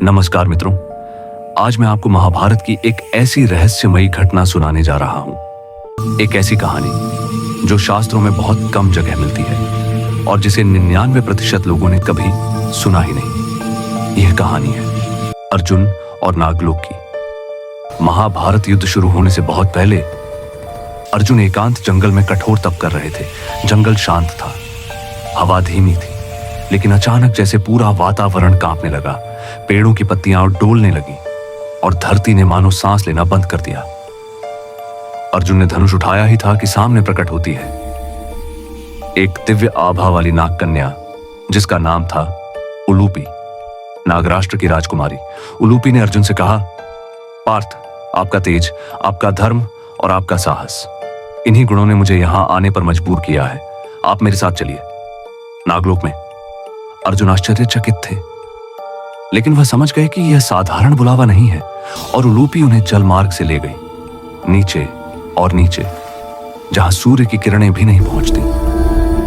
नमस्कार मित्रों, आज मैं आपको महाभारत की एक ऐसी रहस्यमयी घटना सुनाने जा रहा हूं। एक ऐसी कहानी जो शास्त्रों में बहुत कम जगह मिलती है और जिसे 99% लोगों ने कभी सुना ही नहीं। यह कहानी है अर्जुन और नागलोक की। महाभारत युद्ध शुरू होने से बहुत पहले अर्जुन एकांत जंगल में कठोर तप कर रहे थे। जंगल शांत था, हवा धीमी थी, लेकिन अचानक जैसे पूरा वातावरण कांपने लगा। पेड़ों की पत्तियां डोलने लगी और धरती ने मानो सांस लेना बंद कर दिया। अर्जुन ने धनुष उठाया ही था कि सामने प्रकट होती है एक दिव्य आभा वाली नाग कन्या, जिसका नाम था उलूपी, नागराष्ट्र की राजकुमारी। उलूपी ने अर्जुन से कहा, पार्थ, आपका तेज, आपका धर्म और आपका साहस, इन्हीं गुणों ने मुझे यहां आने पर मजबूर किया है। आप मेरे साथ चलिए नागलोक में। अर्जुन आश्चर्यचकित थे, लेकिन वह समझ गए कि यह साधारण बुलावा नहीं है और उलूपी उन्हें जल मार्ग से ले गई, नीचे और नीचे, जहां सूर्य की किरणें भी नहीं पहुंचती।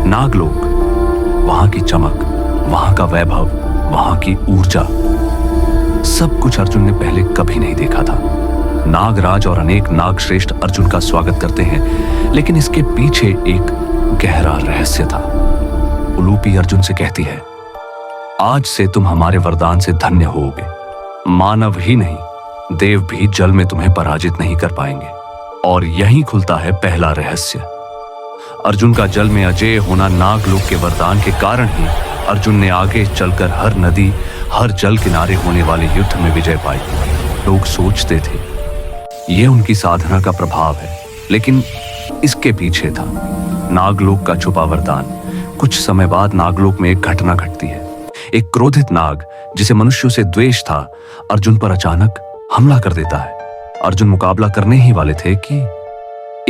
नागलोक, वहां की चमक, वहां का वैभव, वहां की ऊर्जा, सब कुछ अर्जुन ने पहले कभी नहीं देखा था। नागराज और अनेक नागश्रेष्ठ अर्जुन का स्वागत करते हैं, लेकिन इसके पीछे एक गहरा रहस्य था। उलूपी अर्जुन से कहती है, आज से तुम हमारे वरदान से धन्य होगे। मानव ही नहीं, देव भी जल में तुम्हें पराजित नहीं कर पाएंगे। और यहीं खुलता है पहला रहस्य। अर्जुन का जल में अजेय होना नागलोक के वरदान के कारण ही अर्जुन ने आगे चलकर हर नदी, हर जल किनारे होने वाले युद्ध में विजय पाई। लोग सोचते थे यह उनकी साधना का प्रभाव है, लेकिन इसके पीछे था नागलोक का छुपा वरदान। कुछ समय बाद नागलोक में एक घटना घटती है। एक क्रोधित नाग, जिसे मनुष्यों से द्वेष था, अर्जुन पर अचानक हमला कर देता है। अर्जुन मुकाबला करने ही वाले थे कि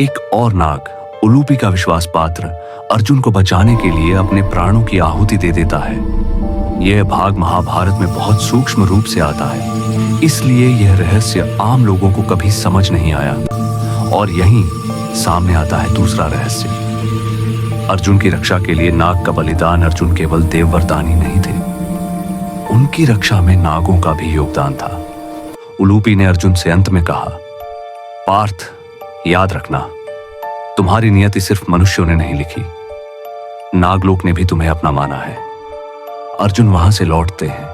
एक और नाग, उलूपी का विश्वास पात्र, अर्जुन को बचाने के लिए अपने प्राणों की आहुति दे देता है। यह भाग महाभारत में बहुत सूक्ष्म रूप से आता है, इसलिए यह रहस्य आम लोगों को कभी समझ नहीं आया। और यहीं सामने आता है दूसरा रहस्य। अर्जुन की रक्षा के लिए नाग का बलिदान अर्जुन केवल देव वरदान ही नहीं थे, उनकी रक्षा में नागों का भी योगदान था। उलूपी ने अर्जुन से अंत में कहा, पार्थ, याद रखना, तुम्हारी नियति सिर्फ मनुष्यों ने नहीं लिखी, नागलोक ने भी तुम्हें अपना माना है। अर्जुन वहां से लौटते हैं,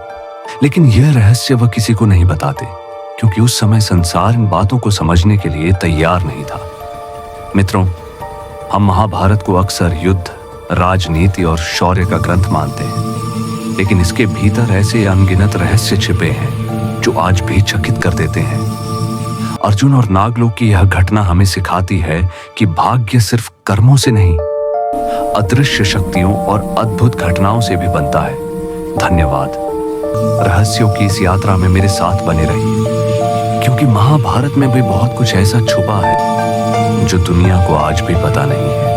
लेकिन यह रहस्य वह किसी को नहीं बताते, क्योंकि उस समय संसार इन बातों को समझने के लिए तैयार नहीं था। मित्रों, हम महाभारत को अक्सर युद्ध, राजनीति और शौर्य का ग्रंथ मानते हैं, लेकिन इसके भीतर ऐसे अनगिनत रहस्य छिपे हैं जो आज भी चकित कर देते हैं। अर्जुन और नागलोक की यह घटना हमें सिखाती है कि भाग्य सिर्फ कर्मों से नहीं, अदृश्य शक्तियों और अद्भुत घटनाओं से भी बनता है। धन्यवाद। रहस्यों की इस यात्रा में मेरे साथ बने रहिए, क्योंकि महाभारत में भी बहुत कुछ ऐसा छुपा है जो दुनिया को आज भी पता नहीं है।